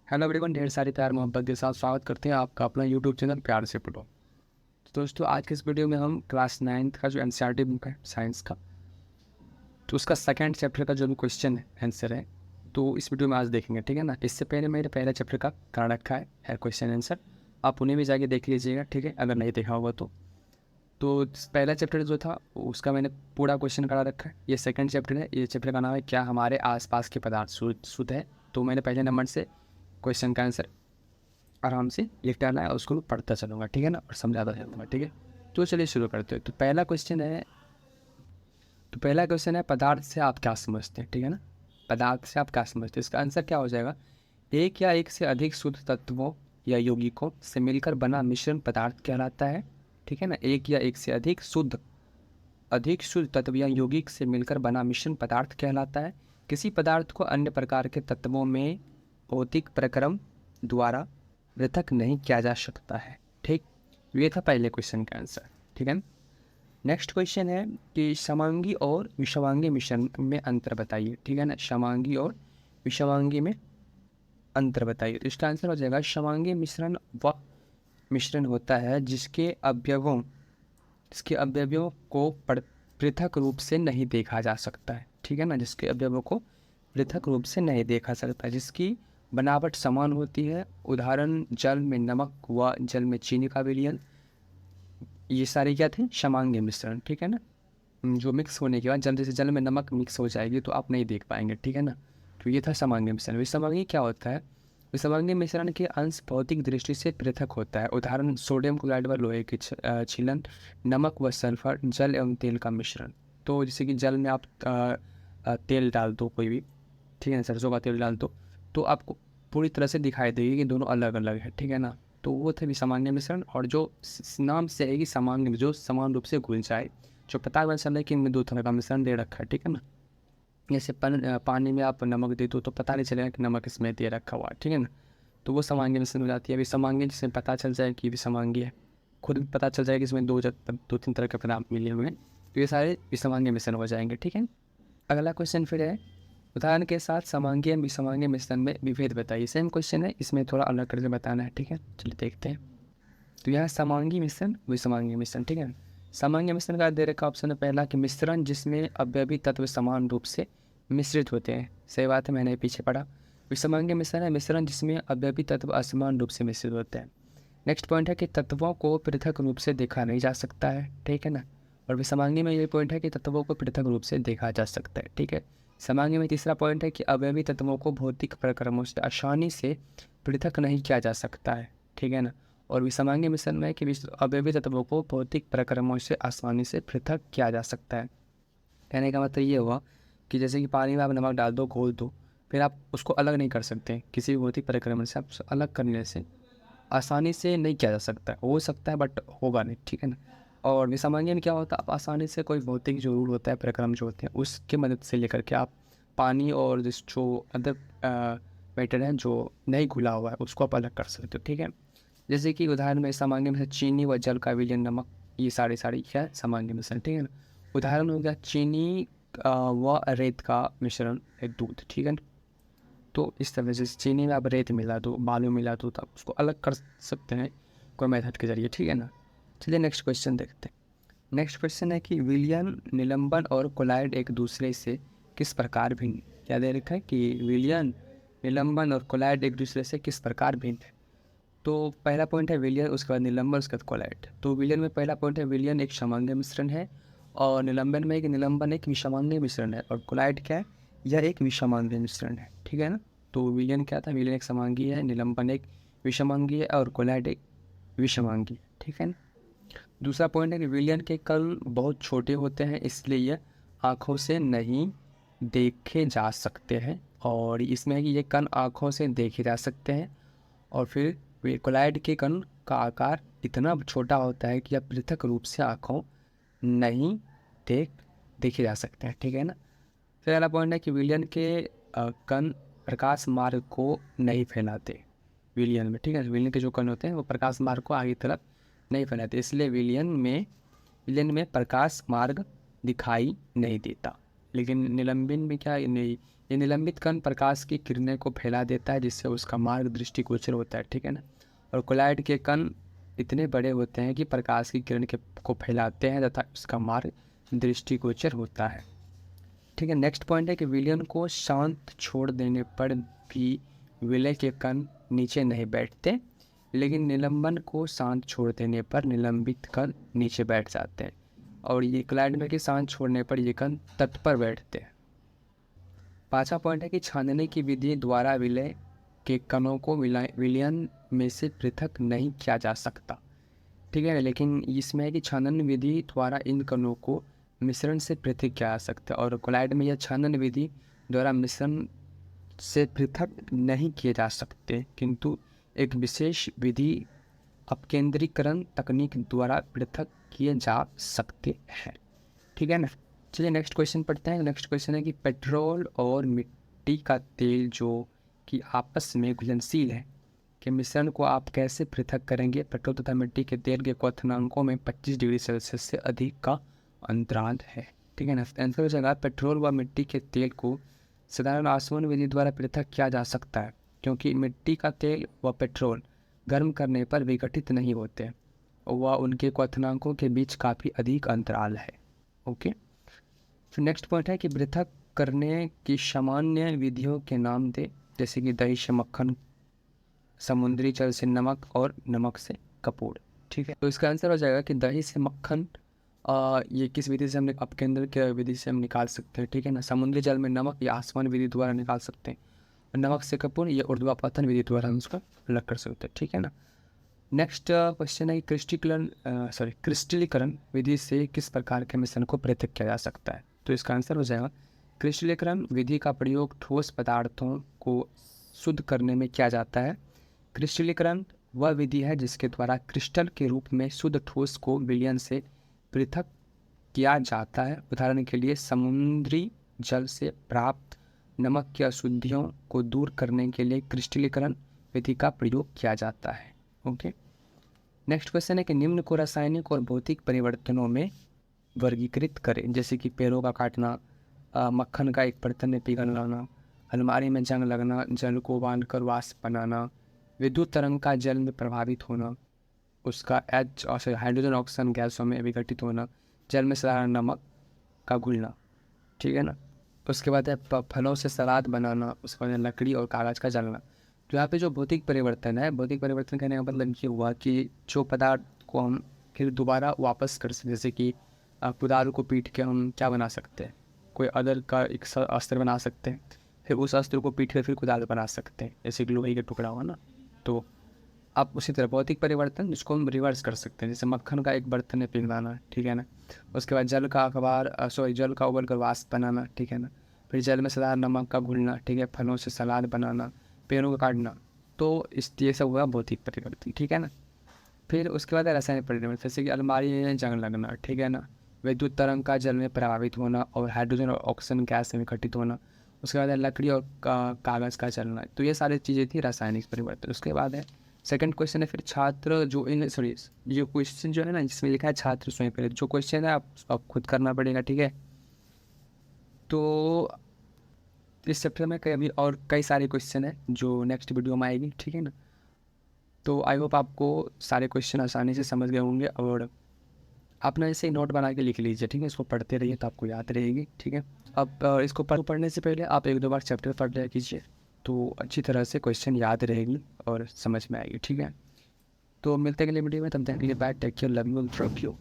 Hello everyone, ढेर सारी प्यार मोहब्बत के साथ स्वागत करते हैं आपका अपना यूट्यूब चैनल प्यार से पढ़ो। तो दोस्तों, आज के इस वीडियो में हम क्लास 9th का जो एनसीईआरटी बुक है साइंस का, तो उसका सेकंड चैप्टर का जो भी क्वेश्चन है आंसर है, तो इस वीडियो में आज देखेंगे। ठीक है ना। इससे पहले मेरे पहले चैप्टर का करा रखा है क्वेश्चन आंसर, आप उन्हें भी जाके देख लीजिएगा। ठीक है, अगर नहीं देखा होगा तो पहला चैप्टर जो था उसका मैंने पूरा क्वेश्चन करा रखा है। ये सेकंड चैप्टर है। ये चैप्टर का नाम है क्या हमारे आसपास के पदार्थ शुद्ध है। तो मैंने पहले नंबर से क्वेश्चन का आंसर आराम से लिख डाला है और उसको पढ़ता चलूँगा। ठीक है ना, और समझाता चलूँगा। ठीक है, तो चलिए शुरू करते हैं। तो पहला क्वेश्चन है पदार्थ से आप क्या समझते हैं। ठीक है ना, पदार्थ से आप क्या समझते हैं। इसका आंसर क्या हो जाएगा, एक या एक से अधिक शुद्ध तत्वों या यौगिकों से मिलकर बना मिश्रण पदार्थ कहलाता है। ठीक है ना, एक या एक से अधिक शुद्ध तत्व या यौगिक से मिलकर बना मिश्रण पदार्थ कहलाता है। किसी पदार्थ को अन्य प्रकार के तत्वों में भौतिक प्रक्रम द्वारा पृथक नहीं किया जा सकता है। ठीक, ये था पहले क्वेश्चन का आंसर। ठीक है, नेक्स्ट क्वेश्चन है कि समांगी और विषमांगी मिश्रण में अंतर बताइए। ठीक है ना, समांगी और विषमांगी में अंतर बताइए। तो इसका आंसर हो जाएगा समांगी मिश्रण वह मिश्रण होता है जिसके अवयवों को पृथक रूप से नहीं देखा जा सकता है। ठीक है ना, जिसके अवयवों को पृथक रूप से नहीं देखा सकता, जिसकी बनावट समान होती है। उदाहरण, जल में नमक व जल में चीनी का विलयन। ये सारे क्या थे, समांगी मिश्रण। ठीक है ना, जो मिक्स होने के बाद जैसे जल में नमक मिक्स हो जाएगी तो आप नहीं देख पाएंगे। ठीक है ना, तो ये था समांगी मिश्रण। विषमांगी क्या होता है, विषमांगी मिश्रण के अंश भौतिक दृष्टि से पृथक होता है। उदाहरण, सोडियम क्लोराइड व लोहे की छीलन, नमक व सल्फर, जल एवं तेल का मिश्रण। तो जैसे कि जल में आप तेल डाल दो कोई भी, ठीक है ना, सरसों का तेल डाल दो तो आपको पूरी तरह से दिखाई देगी कि दोनों अलग अलग है। ठीक है ना, तो वो थे विषमांगी मिश्रण। और जो नाम से है कि समांगी, जो समान रूप से घुल जाए, जो पता है चल रहा है कि इनमें दो तरह का मिश्रण दे रखा है। ठीक है ना, जैसे पानी में आप नमक दे दो तो पता नहीं चलेगा कि नमक इसमें दे रखा हुआ है। ठीक है ना, तो वो समांगी मिश्रण हो जाती है। विषमांगी जिसमें पता चल जाए कि विषमांगी है, खुद भी पता चल जाए कि इसमें दो तीन तरह के पदार्थ मिले हुए हैं, तो ये सारे विषमांगी मिश्रण हो जाएंगे। ठीक है, अगला क्वेश्चन फिर है, उदाहरण के साथ समांगी एवं विषमांगी मिश्रण में विभेद बताइए। सेम क्वेश्चन है, इसमें थोड़ा अलग करके बताना है। ठीक है, चलिए देखते हैं। तो यह समांगी मिश्रण विषमांगी मिश्रण। ठीक है, समांगी मिश्रण का दे रखा ऑप्शन है पहला कि मिश्रण जिसमें अवयवी तत्व समान रूप से मिश्रित होते हैं। सही बात है, मैंने पीछे पढ़ा। विषमांगी मिश्रण है मिश्रण जिसमें अवयवी तत्व असमान रूप से मिश्रित होते हैं। नेक्स्ट पॉइंट है कि तत्वों को पृथक रूप से देखा नहीं जा सकता है। ठीक है ना, और विषमांगी में ये पॉइंट है कि तत्वों को पृथक रूप से देखा जा सकता है। ठीक है, समांगी में तीसरा पॉइंट है कि अवयवी तत्वों को भौतिक प्रक्रमों से आसानी से पृथक नहीं किया जा सकता है। ठीक है ना, और विषमांगी मिश्रण में कि अवयवी तत्वों को भौतिक प्रक्रमों से आसानी से पृथक किया जा सकता है। कहने का मतलब ये हुआ कि जैसे कि पानी में आप नमक डाल दो, घोल दो, फिर आप उसको अलग नहीं कर सकते किसी भी भौतिक प्रक्रमण से। आप अलग करने से आसानी से नहीं किया जा सकता, हो सकता है बट होगा नहीं। ठीक है ना, और विषमांगी में क्या होता है, आप आसानी से कोई भौतिक जो रूल होता है, प्रक्रम जो होते हैं, उसके मदद से लेकर के आप पानी और जो अदर मैटर है जो नहीं घुला हुआ है उसको आप अलग कर सकते हो। ठीक है, जैसे कि उदाहरण में समांगी में से चीनी व जल का विलयन, नमक, ये सारी क्या है, समांगी मिश्रण। ठीक है ना, उदाहरण हो गया चीनी व रेत का मिश्रण है दूध। ठीक है ना, तो इस तरह से चीनी में आप रेत मिला दो, बालू मिला दो, तो आप उसको अलग कर सकते हैं कोई मेथड के जरिए। ठीक है ना, चलिए नेक्स्ट क्वेश्चन देखते हैं। नेक्स्ट क्वेश्चन है कि विलयन, निलंबन और कोलाइड एक दूसरे से किस प्रकार भिन्न। क्या दे रखा है कि विलयन, निलंबन और कोलाइड एक दूसरे से किस प्रकार भिन्न है। तो पहला पॉइंट है विलियन, उसके बाद निलंबन, उसके बाद कोलाइड। तो विलियन में पहला पॉइंट है विलियन एक समांगी मिश्रण है, और निलंबन में एक निलंबन एक विषमांगी मिश्रण है, और कोलाइड क्या है, यह एक विषमांगी मिश्रण है। ठीक है ना, तो विलियन क्या था, विलियन एक समांगी है, निलंबन एक विषमांगी है, और कोलाइड एक विषमांगी है। ठीक है ना, दूसरा पॉइंट है कि विलियन के कण बहुत छोटे होते हैं, इसलिए यह आँखों से नहीं देखे जा सकते हैं, और इसमें है कि ये कण आँखों से देखे जा सकते हैं। और फिर कोलाइड के कण का आकार इतना छोटा होता है कि यह पृथक रूप से आँखों नहीं देखे जा सकते हैं। ठीक है ना, फिर अगला पॉइंट है कि विलियन के कण प्रकाश मार्ग को नहीं फैलाते विलियन में। ठीक है, विलियन के जो कण होते हैं वो प्रकाश मार्ग को आगे तरफ नहीं फैलाते, इसलिए विलियन में प्रकाश मार्ग दिखाई नहीं देता। लेकिन निलंबन में क्या नहीं, ये निलंबित कण प्रकाश की किरणें को फैला देता है जिससे उसका मार्ग दृष्टिगोचर होता है, ठीक है ना। और कोलाइड के कण इतने बड़े होते हैं कि प्रकाश की किरण को फैलाते हैं तथा उसका मार्ग दृष्टिगोचर होता है, ठीक है। नेक्स्ट पॉइंट है कि विलयन को शांत छोड़ देने पर भी विलय के कण नीचे नहीं बैठते, लेकिन निलंबन को शांत छोड़ देने पर निलंबित कण नीचे बैठ जाते हैं। और ये कोलाइड में कि शांत छोड़ने पर ये कण तट पर बैठते हैं। पांचवा पॉइंट है कि छानने की विधि द्वारा विलय के कणों को विलयन में से पृथक नहीं किया जा सकता, ठीक है। लेकिन इसमें है कि छानन विधि द्वारा इन कणों को मिश्रण से पृथक किया जा सकता है। और कोलाइड में यह छानन विधि द्वारा मिश्रण से पृथक नहीं किए जा सकते, किंतु एक विशेष विधि अपकेंद्रीकरण तकनीक द्वारा पृथक किए जा सकते हैं, ठीक है ना। चलिए नेक्स्ट क्वेश्चन पढ़ते हैं। नेक्स्ट क्वेश्चन है कि पेट्रोल और मिट्टी का तेल जो कि आपस में घुलनशील है के मिश्रण को आप कैसे पृथक करेंगे। पेट्रोल तथा मिट्टी के तेल के क्वथनांकों में 25 डिग्री सेल्सियस से अधिक का अंतराल है, ठीक है ना। आंसर हो जाएगा पेट्रोल व मिट्टी के तेल को साधारण आसवन विधि द्वारा पृथक किया जा सकता है, क्योंकि मिट्टी का तेल व पेट्रोल गर्म करने पर विघटित नहीं होते व उनके क्वथनांकों के बीच काफ़ी अधिक अंतराल है। ओके, तो नेक्स्ट पॉइंट है कि पृथक करने की सामान्य विधियों के नाम दे, जैसे कि दही से मक्खन, समुद्री जल से नमक और नमक से कपूर, ठीक है। तो इसका आंसर हो जाएगा कि दही से मक्खन ये किस विधि से हम अपकेंद्र के विधि से हम निकाल सकते हैं, ठीक है ना। समुद्री जल में नमक या आसमान विधि द्वारा निकाल सकते हैं। नमक से कपूर ये ऊर्ध्वापतन विधि द्वारा हम उसको अलग कर सकते हैं, ठीक है ना। नेक्स्ट क्वेश्चन है कि क्रिस्टलीकरण विधि से किस प्रकार के मिश्रण को पृथक किया जा सकता है। तो इसका आंसर हो जाएगा क्रिस्टलीकरण विधि का प्रयोग ठोस पदार्थों को शुद्ध करने में किया जाता है। क्रिस्टलीकरण वह विधि है जिसके द्वारा क्रिस्टल के रूप में शुद्ध ठोस को विलयन से पृथक किया जाता है। उदाहरण के लिए समुद्री जल से प्राप्त नमक की अशुद्धियों को दूर करने के लिए क्रिस्टलीकरण विधि का प्रयोग किया जाता है। ओके, नेक्स्ट क्वेश्चन है कि निम्न को रासायनिक और भौतिक परिवर्तनों में वर्गीकृत करें, जैसे कि पेड़ों का काटना, मक्खन का एक बर्तन में पिघलना, अलमारी में जंग लगना, जल को उबालकर वाष्प बनाना, विद्युत तरंग का जल में प्रभावित होना, उसका हाइड्रोजन ऑक्सीजन गैसों में विघटित होना, जल में साधारण नमक का घुलना, ठीक है ना। उसके बाद है फलों से सलाद बनाना, उसके बाद लकड़ी और कागज़ का जलना। तो यहाँ पे जो भौतिक परिवर्तन है, भौतिक परिवर्तन कहने का मतलब ये हुआ कि जो पदार्थ को हम फिर दोबारा वापस कर सकते, जैसे कि कुदाल को पीट के हम क्या बना सकते हैं, कोई अदर का एक अस्त्र बना सकते हैं, फिर उस अस्त्र को पीट कर फिर कुदाल बना सकते हैं, जैसे कि लोहे का टुकड़ा हुआ ना। तो आप उसी तरह भौतिक परिवर्तन जिसको हम रिवर्स कर सकते हैं, जैसे मक्खन का एक बर्तन में पिघलाना, ठीक है ना। उसके बाद जल का उबल कर वाष्प बनाना, ठीक है ना। फिर जल में साधारण नमक का घुलना, ठीक है। फलों से सलाद बनाना, पेड़ों का काटना, तो ये सब हुआ भौतिक परिवर्तन, ठीक है ना। फिर उसके बाद रासायनिक परिवर्तन, जैसे कि अलमारी में जंग लगना, ठीक है ना। विद्युत तरंग का जल में प्रभावित होना और हाइड्रोजन और ऑक्सीजन गैस में विघटित होना। उसके बाद है लकड़ी और कागज़ का जलना। तो ये सारी चीज़ें थी रासायनिक परिवर्तन। उसके बाद है सेकंड क्वेश्चन है फिर छात्र जो ये क्वेश्चन जो है ना, जिसमें लिखा है छात्र स्वयं प्रेरित, जो क्वेश्चन है आप खुद करना पड़ेगा, ठीक है। तो इस चैप्टर में कई सारे क्वेश्चन है जो नेक्स्ट वीडियो में आएगी, ठीक है ना। तो आई होप आपको सारे क्वेश्चन आसानी से समझ गए होंगे और आप ना इसे नोट बना के लिख लीजिए, ठीक है। इसको पढ़ते रहिए तो आपको याद रहेगी, ठीक है। अब इसको पढ़ने से पहले आप 1-2 बार चैप्टर पढ़ लिया कीजिए, तो अच्छी तरह से क्वेश्चन याद रहेगी और समझ में आएगी, ठीक है। तो मिलते हैं अगले वीडियो में, तब तक के लिए bye, take care, love you,